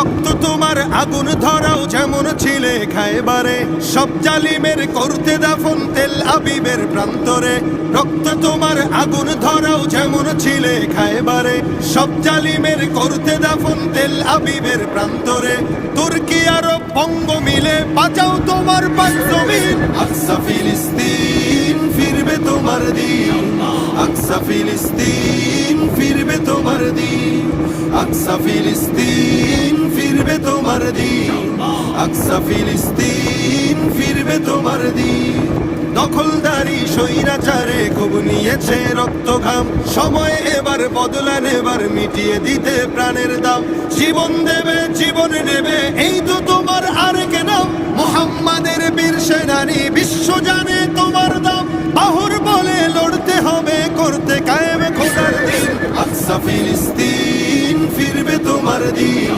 রক্ত তোমার আগুন ধরাও যেমন ছিলে খায়বারে, সব জালিমের করতে দাফন তেল আবিবের প্রান্তরে। রক্ত তোমার আগুন ধরাও যেমন ছিলে খায়বারে, সব জালিমের করতে দাফন তেল আবিবের প্রান্তরে। তুর্কি আরব বঙ্গ মিলে বাঁচাও তোমার পাঁচজমিন। আকসা ফিলিস্তিন ফিরবে তোমার দিন, আকসা ফিলিস্তিন ফিরবে তোমার দিন, আকসা ফিলিস্তিন ফিরবে তোমার দিন, আকসা ফিলিস্তিন ফিরবে তোমার দিন। দখলদারি স্বৈরাচারে খুব নিয়েছে রক্ত ঘাম, সময় এবার বদলা নেবার মিটিয়ে দিতে প্রাণের দাম। জীবন দেবে জীবন নেবে এই তো তোমার আরেক নাম, মুহাম্মাদের বীর সেনানী বিশ্ব জানে তোমার দাম। বাহুর বলে লড়তে হবে করতে কায়েম খোদার দিন, আকসা ফিলিস্তিন ফিরবে তোমার দিন।